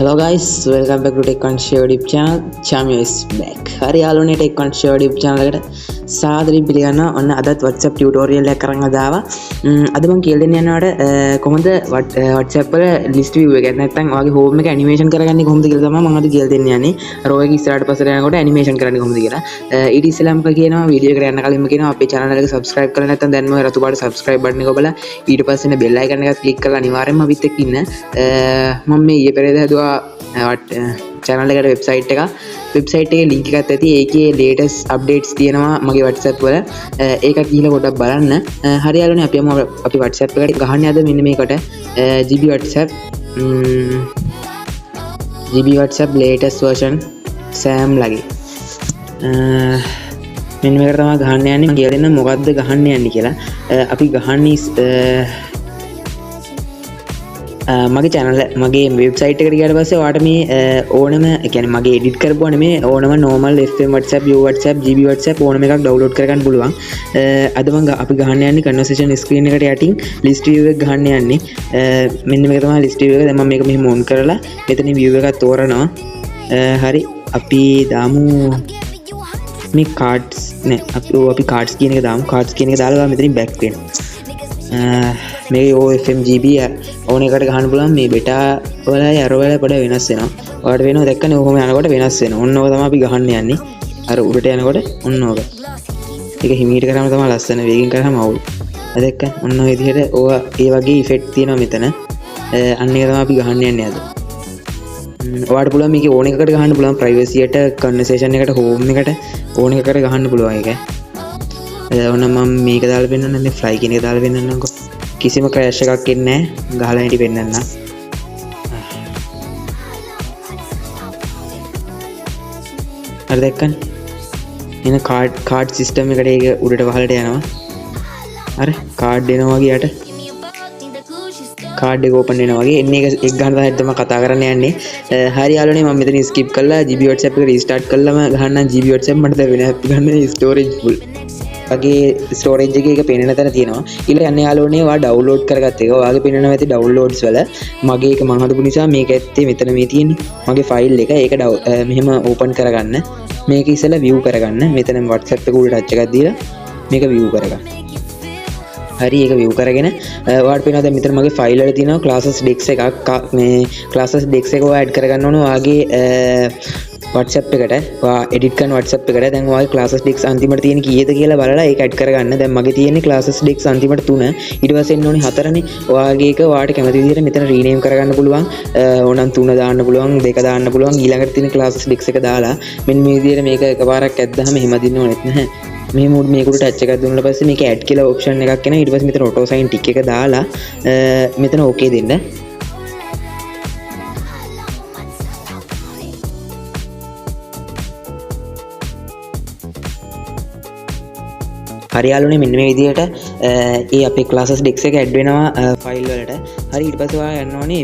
Hello guys, welcome back to Tech and Share YouTube channel. Chamio is back. හරි යාළුවනේ Tech and Share YouTube channel එකට සාදරයෙන් පිළිගන්නවා. ඔන්න අදත් WhatsApp tutorial එකක් කරන් ආවා. අද මම කියලා දෙන්න යනවාට කොහොමද WhatsApp වල list view එක නැත්නම් ඔයාගේ home එක animation කරගන්නේ කොහොමද කියලා තමයි මම අද කියලා දෙන්න යන්නේ. row එක ඉස්සරහට පස්සට යනකොට animation කරන්නේ කොහොමද කියලා. ඊට ඉස්සෙල්ලා මොකද කියනවා වීඩියෝ එකට යන්න කලින්ම කියනවා අපේ channel එකට subscribe කරලා නැත්නම් දැන්ම ඔය රතු පාට subscribe button එක ඔබලා ඊට පස්සේ bell icon එකත් click කරලා අනිවාර්යෙන්ම අපිත් එක්ක ඉන්න. මම මේ ඊයේ පෙරේද හදුවා channel එකට website එකේ link එකත් ඇති. ඒකේ latest updates තියෙනවා මගේ WhatsApp වල. ඒකත් ගිහලා පොඩ්ඩක් බලන්න. හරි යාළුවනේ අපි යමු අපි WhatsApp එකට ගහන්නේ අද මෙන්න මේකට GB WhatsApp latest version Sam ලගේ. මෙන්න මේකට තමයි ගහන්න යන්නේ. මම කියලා දෙන්න මොකද්ද ගහන්න යන්නේ කියලා. අපි ගහන්නේ මගේ channel මගේ website එකට ගියාට පස්සේ ඔයාලට මේ ඕනම ඒ කියන්නේ මගේ edit කරපුවා නෙමෙයි ඕනම normal FM WhatsApp, Yo WhatsApp, GB WhatsApp ඕනම එකක් download කරගන්න පුළුවන්. අද මම අපි ගහන්න යන්නේ conversation screen එකට යටින් list view එක ගහන්න යන්නේ. මෙන්න මේක තමයි list view එක. දැන් මම මේක මෙහෙම on කරලා මෙතන view එකක් තෝරනවා. හරි අපි දාමු මේ cards නේ අපි cards කියන එක දාමු. cards කියන එක දාලා මෙතනින් back වෙනවා. මේ OFM GB ඕන එකට ගහන්න පුළුවන්. මේ beta වලයි අර වල පොඩ වෙනස් වෙනවා. ඔයාලට වෙනව දැක්කනේ ඔහොම යනකොට වෙනස් වෙනවා. ඔන්න ඔක තමයි අපි ගහන්න යන්නේ. අර උඩට යනකොට ඔන්න ඔක. ඒක හිමීට කරාම තමයි ලස්සන. වේගෙන් කරාම අවුල්. දැක්ක? ඔන්න ඔය විදිහට ඕවා ඒ වගේ ඉෆෙක්ට් තියෙනවා මෙතන. අන්න ඒක තමයි අපි ගහන්න යන්නේ අද. ඔයාලට පුළුවන් මේකේ ඕන එකකට ගහන්න පුළුවන්. privacy එකට, conversation එකට, home එකට ඕන එකකට ගහන්න පුළුවන් ඒක. ඔන්න මම මේක දාලා පෙන්නන්න මේ fly කියන එක දාලා පෙන්නන්නම්කෝ. කිසිම ක්‍රෑෂ් එකක් එන්නේ නැහැ. ගහලා හිටි පෙන්නන්න. හරි දැක්කනේ. එන කාඩ් සිස්ටම් එකට ඒක උඩට වහලට යනවා. හරි කාඩ් එනවා වගේ යට. කාඩ් එක ඕපන් වෙනවා වගේ. එන්නේ එක ගන්න තමයි කතා කරන්න යන්නේ. හරි යාළුවනේ මම මෙතන ස්කිප් කරලා GB WhatsApp එක රීස්ටාර්ට් කළාම ගහන්නම් GB WhatsApp මට දැන් වෙන app ගන්න storage full. වගේ ස්ටෝරේජ් එකේ එක පේන තැන තියෙනවා. ඊළඟ යන්නේ යාළුවනේ ඔයා ඩවුන්ලෝඩ් කරගත්ත එක. ඔයාගේ පේනවා ඇති ඩවුන්ලෝඩ්ස් වල. මගේ එක මම හදපු නිසා මේක ඇත්තේ මෙතන මේ තියෙන්නේ. මගේ ෆයිල් එක ඒක මෙහෙම ඕපන් කරගන්න. මේක ඉස්සෙල්ලා view කරගන්න. මෙතන WhatsApp එක උඩ ටච් එකක් දීලා මේක view කරගන්න. හරි ඒක view කරගෙන ඔයාලට පේනවා දැන් මෙතන මගේ ෆයිල් වල තියෙනවා classes dex එකක්. මේ classes dex එක ඔයා add කරගන්න ඕන ඔයාගේ WhatsApp එකට. ඔයා edit කරන WhatsApp එකට දැන් ඔයාගේ classes dex අන්තිමට තියෙන කීයද කියලා බලලා ඒක add කරගන්න. දැන් මගේ තියෙන්නේ classes dex අන්තිමට 3. ඊට පස්සේ එන්න ඕනේ 4නේ. ඔයාගේ එක ඔයාට කැමති විදිහට මෙතන rename කරගන්න පුළුවන්. ඕනනම් 3 දාන්න පුළුවන්, 2 දාන්න පුළුවන්. ඊළඟට තියෙන classes dex එක දාලා මෙන්න මේ විදිහට මේක එකපාරක් ඇද්දාම එහෙම දින්න ඕනෙත් නැහැ. මේ මේකට ටච් එකක් දුන්නා පස්සේ මේක add කියලා option එකක් එනවා. ඊට පස්සේ මෙතන auto sign tick එක දාලා මෙතන okay දෙන්න. හරි යාළුවනේ මෙන්න මේ විදිහට ඒ අපේ classes dex එක add වෙනවා ෆයිල් වලට. හරි ඊට පස්සේ ඔයා යන්න ඕනේ.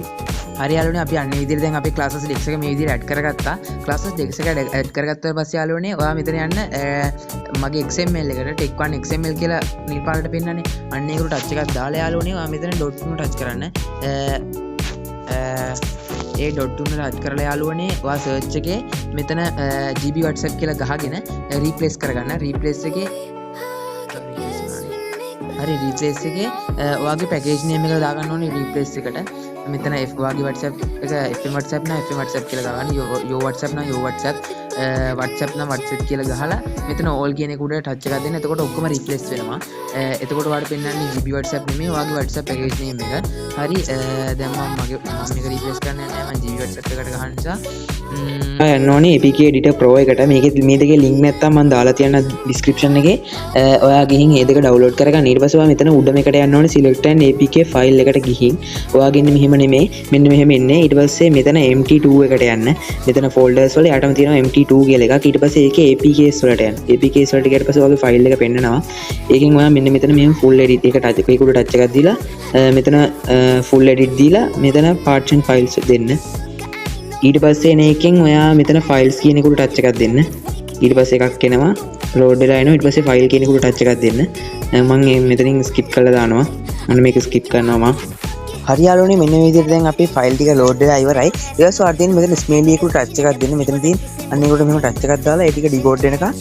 හරි යාළුවනේ අපි අන්නේ විදිහට දැන් අපේ classes dex එක මේ විදිහට add කරගත්තා. classes dex එක add කරගත්තාට පස්සේ යාළුවනේ ඔයා මෙතන යන්න මගේ XML එකට tech1 XML කියලා නිල් පාටට පෙන්නන්නේ. අන්න ඒකට ටච් එකක් දාලා යාළුවනේ ඔයා මෙතන dot තුන ටච් කරන්න. ඒ dot තුන ටච් කරලා යාළුවනේ ඔයා search එකේ මෙතන GB WhatsApp කියලා ගහගෙන replace කරගන්න. replace එකේ හරි replace එකේ ඔයාගේ package name එක දාගන්න ඕනේ replace එකට. මෙතන ඔයාගේ WhatsApp එක FM WhatsApp නම් FM WhatsApp කියලා දාගන්න. Yo WhatsApp නම් Yo WhatsApp, WhatsApp නම් WhatsApp කියලා ගහලා මෙතන all කියන එක උඩ ටච් එකක් දෙන්න. එතකොට ඔක්කොම replace වෙනවා. එතකොට ඔයාලට පෙන්නන්නේ GB WhatsApp නෙමෙයි ඔයාගේ WhatsApp package name එක. හරි දැන් මම මේක replace කරන්න යන්නේ නැහැ. මම GB WhatsApp එකට ගහන නිසා යන්න ඕනේ APK editor pro එකට. මේ දෙකේ link නැත්තම් මම දාලා තියන්න description එකේ. ඔයා ගිහින් මේ දෙක download කරගන්න. ඊට පස්සේ ඔයා මෙතන උඩ මේකට යන්න ඕනේ select and APK file එකට ගිහින් ඔයාගේ ඉන්නේ මෙහෙම නෙමෙයි මෙන්න මෙහෙම එන්නේ. ඊට පස්සේ මෙතන MT2 එකට යන්න. මෙතන folders වල යටම තියෙනවා MT2 කියලා එකක්. ඊට පස්සේ ඒකේ APKs වලට යන්න. APKs වලට ගියට පස්සේ ඔයාගේ ෆයිල් එක පෙන්නනවා. ඒකෙන් ඔයා මෙන්න මෙතන මෙහෙම full edit එක ටච් ඒක උඩ ටච් එකක් දීලා මෙතන full edit දීලා මෙතන parts and files දෙන්න. ඊට පස්සේ එන එකෙන් ඔයා මෙතන files කියන එකට ටච් එකක් දෙන්න. ඊට පස්සේ එකක් එනවා load වෙලා එනවා. ඊට පස්සේ file කියන එකට ටච් එකක් දෙන්න. මම මෙතනින් skip කරලා දානවා. අන්න මේක skip කරනවා මම. හරි යාළුවනේ මෙන්න මේ විදිහට දැන් අපේ ෆයිල් ටික ලෝඩ් වෙලා ඉවරයි. ඊට පස්සේ ඔයාලට තියෙන මෙතන ස්මේලි එකට ටච් එකක් දෙන්න. මෙතන තියෙන අන්න ඒකට මෙහෙම ටච් එකක් දාලා ඒ ටික ඩිකෝඩ් වෙනකන්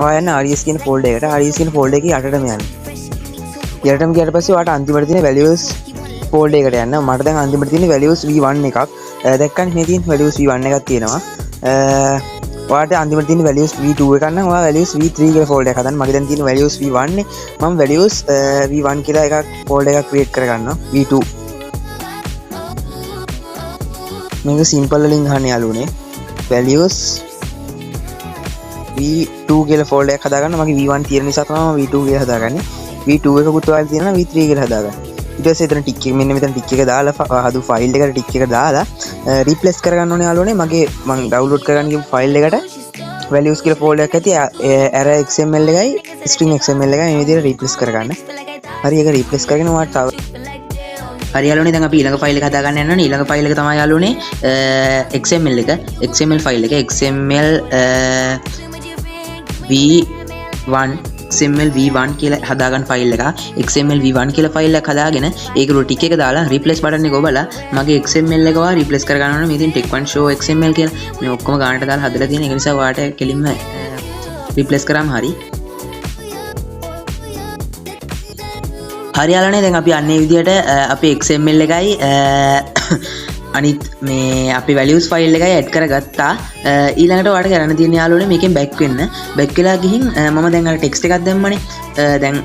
ඔයා යන්න RES කියන ෆෝල්ඩර් එකට. RES කියන ෆෝල්ඩර් එකේ යටටම යන්න. යටටම ගියාට පස්සේ ඔයාලට අන්තිමට තියෙන values ෆෝල්ඩර් එකට යන්න. මට දැන් අන්තිමට තියෙන values v1 එකක්. දැක්කනේ මේ තියෙන values v1 එකක් තියෙනවා. ඔයාලට අන්තිමට තියෙන values v2 එකක් නම් ඔයා values v3 කියලා ෆෝල්ඩර් එකක් හදන්න. මගේ දැන් තියෙන values v1 නේ. මම values v1 කියලා එකක් ෆෝල්ඩර් එකක් ක්‍රියේට් කරගන්නවා. v2 මේක සිම්පල් වලින් ගන්න යාළුවනේ. values v2 කියලා ෆෝල්ඩර් එකක් හදාගන්න. මගේ v1 තියෙන නිසා තමයි මම v2 කියලා හදාගන්නේ. v2 එකකුත් ඔයාලා තියෙනවා v3 කියලා හදාගන්න. ඊට පස්සේ එතන ටික් එක මෙන්න මෙතන ටික් එක දාලා හදු ෆයිල් එකට ටික් එක දාලා රීප්ලේස් කරගන්න ඕනේ යාළුවනේ. මගේ මම ඩවුන්ලෝඩ් කරගන්න ගිය ෆයිල් එකට values කියලා ෆෝල්ඩර් එකක් ඇති error xml එකයි string xml එකයි මේ විදිහට රීප්ලේස් කරගන්න. හරි ඒක රීප්ලේස් කරගෙන ඔයාලට තව හරි යාළුවනේ දැන් අපි ඊළඟ ෆයිල් එක හදා ගන්න යනවා නේ. ඊළඟ ෆයිල් එක තමයි යාළුවනේ XML එක. XML ෆයිල් එක XML v1 XML v1 කියලා හදාගන්න ෆයිල් එක. XML v1 කියලා ෆයිල් එකක් හදාගෙන ඒක රු ටික් එක දාලා රිප්ලේස් බටන් එක ඔබලා මගේ XML එක වා රිප්ලේස් කර ගන්න ඕනේ. මේ තියෙන tech1 show XML කියලා මේ ඔක්කොම ගානට දාලා හදලා තියෙන. ඒක නිසා ඔයාලට කෙලින්ම රිප්ලේස් කරාම හරි. හරි යාළුවනේ දැන් අපි අන්නේ විදිහට අපේ XML එකයි අනිත් මේ අපි values file එකයි add කරගත්තා. ඊළඟට ඔයාලට කරන්න තියෙන යාළුවනේ මේකෙන් back වෙන්න. back වෙලා ගිහින් මම දැන් අර text එකක් දැම්මනේ. දැන්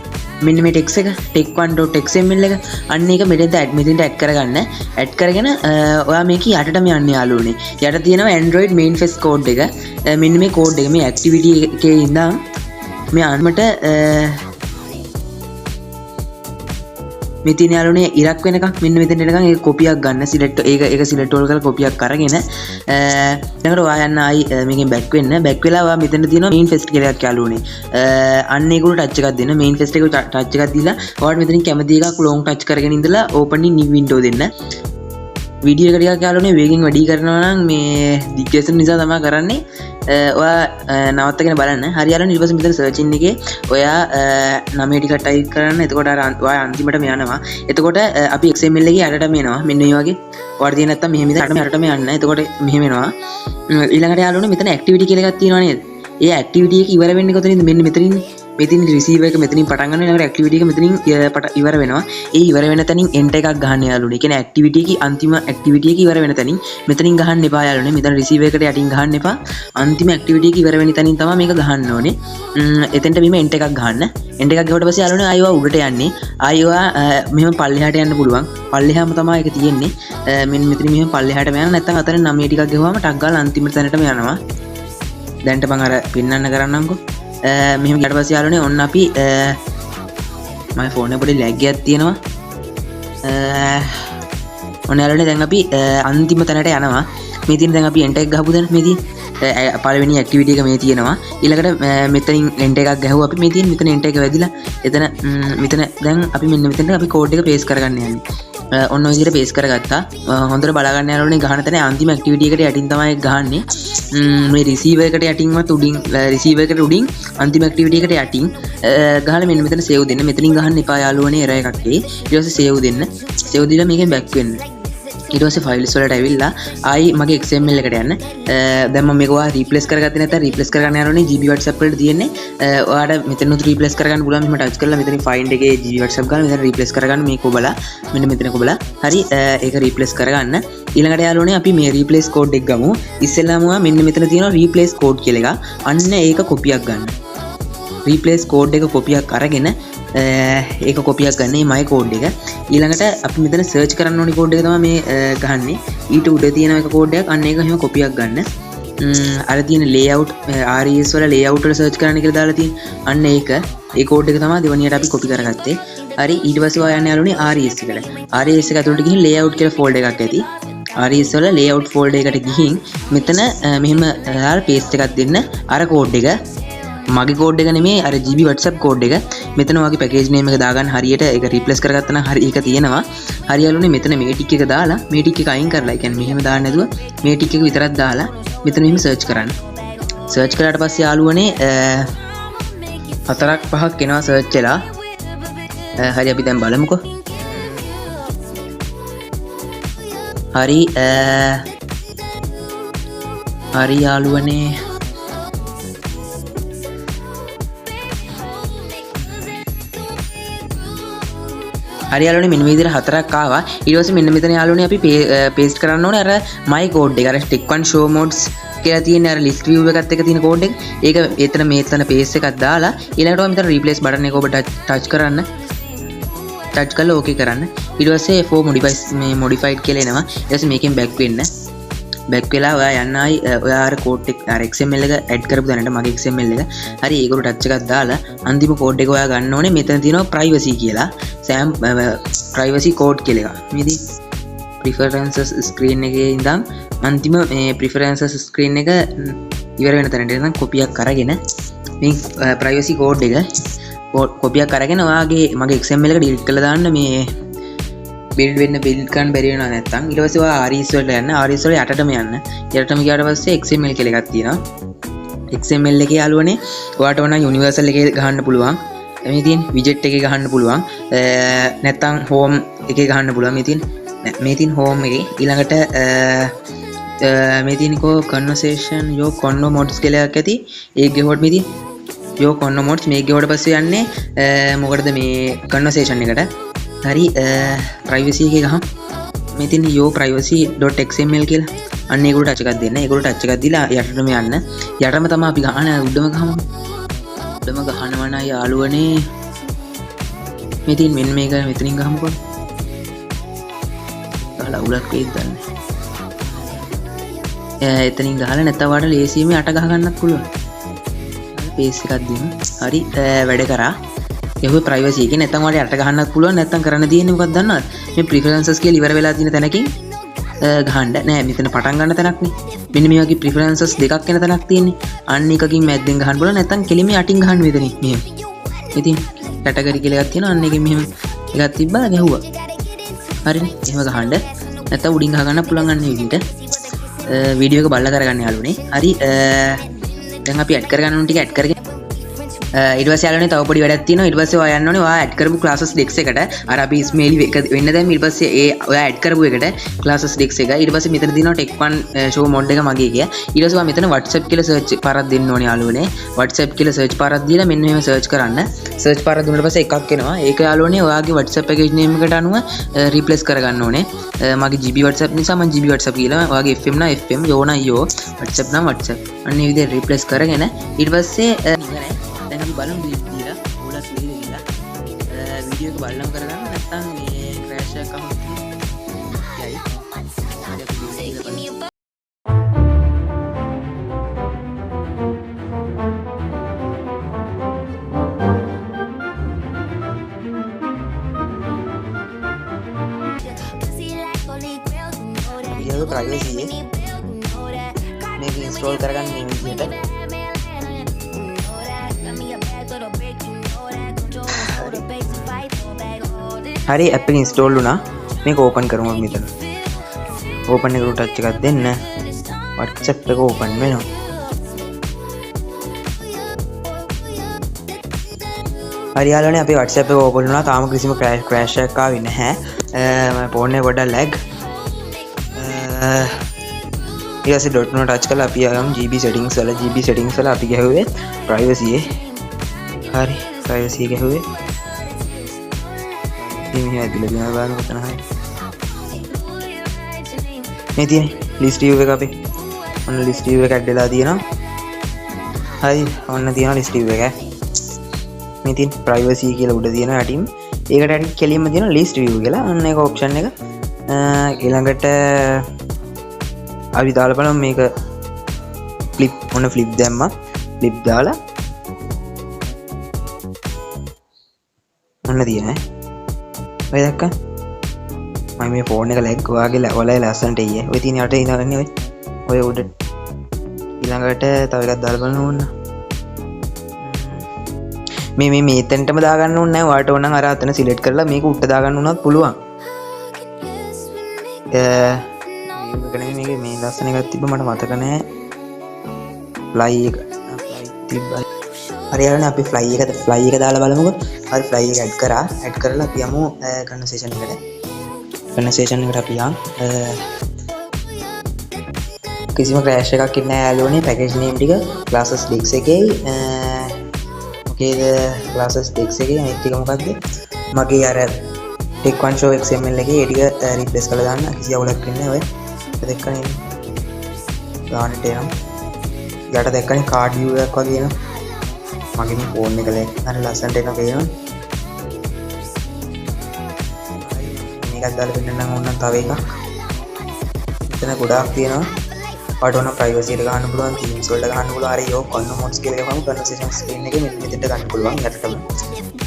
මෙන්න මේ text එක tech1.xml එක අන්න ඒක මෙතෙන්ට add කරගන්න. add කරගෙන ඔයා මේක යටටම යන්න යාළුවනේ. යට තියෙනවා Android main.fs code එක. මෙන්න මේ code එක මේ activity එකේ ඉඳන් මේ අන්මට මෙතින යාළුවනේ ඉරක් වෙනකම් මෙන්න මෙතන එනකම් ඒක කොපියක් ගන්න සිලෙක්ට් ඒක සිලෙක්ට් වල කරලා කොපියක් අරගෙන ඊළඟට ඔයා යන්න ආයි මේකෙන් බෑක් වෙන්න බෑක් වෙලා ඔයා මෙතන තියෙනවා මේන් ෆෙස්ට් කියලා එකක් යාළුවනේ අන්න ඒකට ටච් එකක් දෙන්න මේන් ෆෙස්ට් එකට ටච් එකක් දීලා ඔයාලට මෙතනින් කැමති එකක් ලොන්ග් ටච් කරගෙන ඉඳලා ඕපන් ඉන් නිව් වින්ඩෝ දෙන්න වීඩියෝ එක ටිකක් යාළුවනේ වේගෙන් වැඩි කරනවා නම් මේ ඩික්ටේෂන් නිසා තමයි කරන්නේ ඔයා නවත්තගෙන බලන්න හරි යාළුවනේ ඊට පස්සේ මෙතන සර්ච් ඉන් එකේ ඔයා නමේ ටික ටයිප් කරන්න එතකොට අර ඔයා අන්තිමටම යනවා එතකොට අපි XML එකේ යටටම එනවා මෙන්න මේ වගේ ඔයාලා තියෙන නැත්තම් මෙහෙම ඉඳන් යටටම යන්න එතකොට මෙහෙම එනවා ඊළඟට යාළුවනේ මෙතන ඇක්ටිවිටි කියලා එකක් තියෙනවා නේද ඒ ඇක්ටිවිටි එක ඉවර වෙන්නේ කොතනින්ද මෙන්න මෙතනින් මෙතින් රිසීවර් එක මෙතනින් පටන් ගන්න ඊළඟට ඇක්ටිවිටි එක මෙතනින් ඉවර වෙනවා ඒ ඉවර වෙන තැනින් එන්ටර් එකක් ගන්න යාළුවනේ ඒ කියන්නේ ඇක්ටිවිටි එකේ අන්තිම ඇක්ටිවිටි එක ඉවර වෙන තැනින් මෙතනින් ගහන්න එපා යාළුවනේ මෙතන රිසීවර් එකට යටින් ගහන්න එපා අන්තිම ඇක්ටිවිටි එක ඉවර වෙන තැනින් තමයි මේක ගහන්න ඕනේ එතෙන්ට බීම එන්ටර් එකක් ගහන්න එන්ටර් එකක් ගහුවට පස්සේ යාළුවනේ ආයෙ උඩට යන්නේ ආයෙ මෙහෙම පල්ලෙහාට යන්න පුළුවන් පල්ලෙහාම තමයි ඒක තියෙන්නේ මෙන්න මෙතන මෙහෙම පල්ලෙහාටම යන්න නැත්නම් අතන 9 ටිකක් ගහුවාම ටක් ගාලා අන්තිම තැනටම යනවා දැන්ට මම අර පින්නන්න කරන්නම්කෝ මෙහෙම ඊට පස්සේ යාළුවනේ ඔන්න අපි මගේ ෆෝන් එක පොඩි ලැග් එකක් තියෙනවා ඔන්න යාළුවනේ දැන් අපි අන්තිම තැනට යනවා මේ තියෙන දැන් අපි එන්ටර් එක ගහපු දැන් මේ තියෙන පළවෙනි ඇක්ටිවිටි එක මේ තියෙනවා ඊළඟට මෙතනින් එන්ටර් එකක් ගැහුවා අපි මේ තියෙන මෙතන එන්ටර් එක වැදිලා එතන මෙතන දැන් අපි මෙන්න මෙතනට අපි කෝඩ් එක පේස්ට් කරගන්න යන්නේ ඔන්න ඔය විදිහට පේස්ට් කරගත්තා හොඳට බලා ගන්න යාළුවනේ ගහන තැන අන්තිම ඇක්ටිවිටි එකට යටින් තමයි ගහන්නේ මේ රිසීවර් එකට යටින්වත් උඩින් රිසීවර් එකට උඩින් අන්තිම ඇක්ටිවිටි එකට යටින් ගහලා මෙන්න මෙතන සේව් දෙන්න මෙතනින් ගහන්න එපා යාළුවනේ එරර් එකක් එයි ඊට පස්සේ සේව් දෙන්න සේව් දීලා මේකෙන් බෑක් වෙන්න ඊට පස්සේ ෆයිල්ස් වලට ඇවිල්ලා ආයි මගේ XML එකට යන්න දැන් මම මේක ඔයා රීප්ලේස් කරගත්තේ නැත්නම් රීප්ලේස් කරගන්න යනෝනේ GB WhatsApp වලට තියෙන්නේ ඔයාලට මෙතනත් රීප්ලේස් කරගන්න පුළුවන් මෙහෙම ටච් කරලා මෙතනින් ෆයින්ඩ් එකේ GB WhatsApp ගන්න මෙතන රීප්ලේස් කරගන්න මේක ඔබලා මෙන්න මෙතන ඔබලා හරි ඒක රීප්ලේස් කරගන්න ඊළඟට යාළුවනේ අපි මේ රීප්ලේස් කෝඩ් එක ගමු ඉස්සෙල්ලාම මෙන්න මෙතන තියෙනවා රීප්ලේස් කෝඩ් කියලා එකක් අන්න ඒක කොපියක් ගන්න රීප්ලේස් කෝඩ් එක කොපියක් අරගෙන ඒක කොපියක් ගන්න මේ මයි කෝඩ් එක ඊළඟට අපි මෙතන සර්ච් කරන්න ඕනි කෝඩ් එක තමයි මේ ගහන්නේ ඊට උඩ තියෙන එක කෝඩ් එකක් අන්න ඒක එහෙම කොපියක් ගන්න අර තියෙන layout RES වල layout වල සර්ච් කරන්න කියලා දාලා තියෙන අන්න ඒක ඒ කෝඩ් එක තමයි දෙවනියට අපි කොපි කරගත්තේ හරි ඊට පස්සේ ඔයා යන්න යාළුවනේ RES එකට RES එක ඇතුළට ගිහින් layout කියලා ෆෝල්ඩර් එකක් ඇති RES වල layout ෆෝල්ඩර් එකට ගිහින් මෙතන මෙහෙම paste එකක් දෙන්න අර කෝඩ් එක මගේ කෝඩ් එක නෙමෙයි අර GB WhatsApp කෝඩ් එක මෙතන ඔයාගේ පැකේජ් නේම් එක දාගන්න හරියට ඒක රීප්ලේස් කරගත්තා නම් හරි ඒක තියෙනවා හරි යාළුවනේ මෙතන මේ ටික එක දාලා මේ ටික එක අයින් කරලා ඒ කියන්නේ මෙහෙම දාන්න නැතුව මේ ටික එක විතරක් දාලා මෙතන මෙහෙම සර්ච් කරන්න සර්ච් කරාට පස්සේ යාළුවනේ 4ක් 5ක් එනවා සර්ච් වෙලා හරි අපි දැන් බලමුකෝ හරි හරි යාළුවනේ හරි යාළුවනේ මෙන්න මේ විදිහට හතරක් ආවා. ඊට පස්සේ මෙන්න මෙතන යාළුවනේ අපි පේස්ට් කරන්න ඕනේ අර my code එක. අර stick one show modes කියලා තියෙන අර list view එකත් එක්ක තියෙන code එක. ඒක එතන මේතන paste එකක් දාලා ඊළඟට මෙතන replace button එක ඔබ touch කරන්න. touch කරලා okay කරන්න. ඊට පස්සේ for modified කියලා එනවා. ඊට පස්සේ මේකෙන් back වෙන්න. back වෙලා ඔයා යන්න ආයි ඔයා අර code එක අර XML එක add කරපු දැනට මගේ XML එක. හරි ඒකට touch එකක් දාලා අන්තිම code එක ඔයා ගන්න ඕනේ. මෙතන තියෙනවා privacy කියලා. privacy code කියලා එකක්. මේ preferences screen එකේ ඉඳන් අන්තිම මේ preferences screen එක ඉවර වෙන තැනට ඉඳන් copy එකක් අරගෙන මේ privacy code එක copy එකක් අරගෙන ඔයාගේ මගේ XML එක delete කරලා දාන්න. මේ build වෙන්න build කරන්න බැරි වෙනවා නැත්තම් ඊට පස්සේ ඔයා RES වලට යන්න. RES වල යටටම යන්න. යටටම ගියාට පස්සේ XML කියලා එකක් තියෙනවා. XML එකේ යාළුවනේ ඔයාට ඕන universal එකේ ගහන්න පුළුවන්. මේ තියෙන widget එකේ ගහන්න පුළුවන්. නැත්තම් home එකේ ගහන්න පුළුවන්. මේ තියෙන home එකේ ඊළඟට මේ තියෙනකෝ conversation yo conno mods කියලා එකක් ඇති. ඒක ගෙවුවොත් මේ තියෙන yo conno mods මේක ගෙවුවට පස්සේ යන්නේ මොකටද මේ conversation එකට. හරි privacy එකේ ගහමු. මේ තියෙන yo privacy.xml කියලා. අන්න ඒකට ටච් එකක් දෙන්න. ඒකට ටච් එකක් දීලා යටටම යන්න. යටම තමයි අපි ගහන උඩම ගහමු. උඩම ගහනවා නා යාළුවනේ. මේ තියෙන මෙන්න මේක මෙතනින් ගහමුකෝ. ගහලා උලක් වේද ගන්න. එතනින් ගහලා නැත්නම් වාට ලේසියෙම යට ගහ ගන්නත් පුළුවන්. පේස් එකක් දෙන්න. හරි වැඩ කරා. යහුවේ privacy එකේ නැත්නම් වාට යට ගහන්නත් පුළුවන්. නැත්නම් කරන්න තියෙන්නේ මොකක්ද දන්නවද? මේ preferences කියලා ඉවර වෙලා තියෙන තැනකින් ගහන්න නෑ. මෙතන පටන් ගන්න තැනක් නේ. මෙන්න මේ වගේ preferences දෙකක් වෙන තැනක් තියෙන්නේ. අන්න එකකින් මැද්දෙන් ගහන්න බලන්න. නැත්නම් කෙලිම යටින් ගහන්න මෙතනින් මෙහෙම. ඉතින් category කියලා එකක් තියෙනවා. අන්න එකෙන් මෙහෙම එකක් තිබ්බා ගැහුවා. හරිනේ. එහෙම ගහන්න. නැත්නම් උඩින් ගහ ගන්න පුළුවන් අන්න විදිහට. වීඩියෝ එක බලලා කරගන්න යාළුවනේ. හරි දැන් අපි ඇඩ් කරගන්න ඕන ටික ඇඩ් කරගෙන ඊට පස්සේ යාළුවනේ තව පොඩි වැඩක් තියෙනවා. ඊට පස්සේ ඔයා යන්න ඕනේ ඔයා ඇඩ් කරපු classes dex එකට. අර අපි ඉස්මේලි එක වෙන්න දැම්ම. ඊට පස්සේ ඒ ඔයා ඇඩ් කරපු එකට classes dex එක. ඊට පස්සේ මෙතන තියෙනවා tech one show mode එක මගේ කිය. ඊට පස්සේ ඔයා මෙතන WhatsApp කියලා search පාරක් දෙන්න ඕනේ යාළුවනේ. WhatsApp කියලා search පාරක් දීලා මෙන්න මෙහෙම search කරන්න. search පාරක් දුන්නාට පස්සේ එකක් එනවා. ඒක යාළුවනේ ඔයාගේ WhatsApp package name එකට අනුව replace කරගන්න ඕනේ. මගේ GB WhatsApp නිසා මම GB WhatsApp කියලා ඔයාගේ FM නම් FM yo නම් yo WhatsApp නම් WhatsApp. අන්න මේ විදිහට replace කරගෙන ඊට පස්සේ ඉවරයි. දැන් අපි බලමු දීලා ඕලස් දීලා වීඩියෝ එක බලන්න කරගන්න නැත්නම් මේ ක්‍රෑෂ් එකක් අහුවොත් යයි. ඊළඟ privacy මේක install කරගන්න මේ විදිහට හරි ඇප් එක ඉන්ස්ටෝල් වුණා. මේක ඕපන් කරමු මෙතන. ඕපන් එකට ටච් එකක් දෙන්න. WhatsApp එක ඕපන් වෙනවා. හරි යාළුවනේ අපේ WhatsApp එක ඕපන් වුණා. තාම කිසිම ක්‍රෑෂ් එකක් ආවේ නැහැ. මම ෆෝන් එක පොඩ්ඩක් ලැග්. ඊට පස්සේ ඩොට් එක ටච් කරලා අපි යමු GB settings වල. GB settings වල අපි ගහුවේ privacy එක. හරි privacy එක ගහුවේ. මේ ඇදලා දිනවා බලන්න කොතන හරි. මේ තියෙන list view එක අපේ. ඔන්න list view එක ඇඩ් වෙලා තියෙනවා. හරි ඔන්න තියෙනවා list view එක. මේ තියෙන privacy කියලා උඩ තියෙනවා යටින්. ඒකට ඇඩ් කෙලින්ම තියෙනවා list view කියලා. අන්න ඒක option එක. ඊළඟට අපි දාලා බලමු මේක flip ඔන්න flip දැම්මා. flip දාලා ඔන්න තියෙනවා. ඔය දැක්ක මම මේ ෆෝන් එක ලැග් ඔයාගේ ඔලේ ලස්සනට එయ్యේ. ඔය තියෙන යට ඉඳන්නේ ඔය උඩ. ඊළඟට තව එකක් දාලා බලන්න ඕන. මේ මෙතෙන්ටම දාගන්න ඕනේ නැහැ. ඔයාලට ඕන නම් අර අතන සිලෙක්ට් කරලා මේක උඩට දාගන්න උනත් පුළුවන්. මේ ලස්සන එකක් තිබ්බ මට මතක නැහැ. fly එක තිබ්බා. හරි යාළුවනේ අපි fly එක දාලා බලමුකෝ. හරි fly එක ඇඩ් කරා. ඇඩ් කරලා අපි යමු conversation එකට. කන්වර්සේෂන් එකට අපි යන් කිසිම ක්‍රෑෂ් එකක් ඉන්නේ නැහැ යාළුවනේ. පැකේජ් නේම් ටික classes dex එකේ මොකේද classes dex එකේ අනිත් ටික මොකද්ද මගේ අර tech1 show xml එකේ ඒ ටික රිප්ලේස් කරලා දාන්න. කිසි අවුලක් වෙන්නේ නැහැ. ඔය දෙකනේ ගානට එනවා. යට දැක්කනේ කාඩ් view එකක් වගේ එනවා. මගේ මේ ෆෝන් එක දැන් හරි ලස්සනට එනවා පේනවා. මේකත් දාලා පෙන්නන්නම් ඕනනම් තව එකක්. මෙතන ගොඩාක් තියෙනවා. ඔයාලට ඕන ප්‍රයිවසි එක ගන්න පුළුවන්, themes වලට ගන්න පුළුවන්. හරි යෝ කොන්න මොඩ්ස් කියලා එකම කන්වර්සේෂන් ස්ක්‍රීන් එකේ මෙතනට ගන්න පුළුවන්. යටටම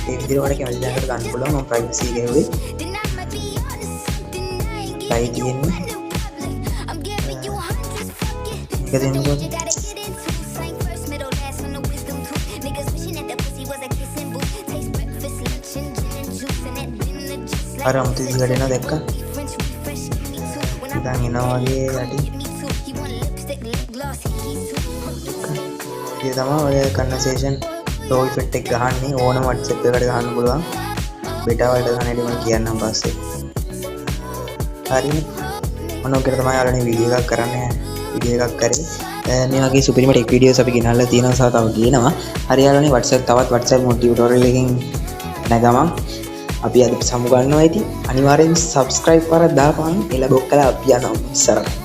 මේ විදිහට ඔයාලට කැමති දැනකට ගන්න පුළුවන්. මම ප්‍රයිවසි එක හෙව්වේ. ප්‍රයි කියන්නේ ඒක දෙන්නකො අර අමුතු විදිහට එනවා දැක්කා. දැන් එනවා වගේ යටි. ඒ තමයි ඔය කන්වර්සේෂන් ෆ්ලෝ ඉෆෙක්ට් එක ගහන්නේ ඕනම WhatsApp එකකට ගහන්න පුළුවන්. බෙටා වලට ගන්න හැටි මම කියන්නම් පස්සේ. හරිනේ. මොන ඔකට තමයි යාළුවනේ වීඩියෝ එකක් කරන්නේ. වීඩියෝ එකක් කරේ. මේ වගේ සුපිරිම ටෙක් වීඩියෝස් අපි ගෙනල්ලා තියෙනවා සහ තව ගේනවා. හරි යාළුවනේ WhatsApp තවත් WhatsApp මොඩ් ටියුටෝරියල් එකකින් නැගමන් අපි අද සමු ගන්නවා. ඉතින් අනිවාර්යෙන් subscribe කරලා දාපන්. එළ බොක්කලා අපි යනවා ඉස්සරහට.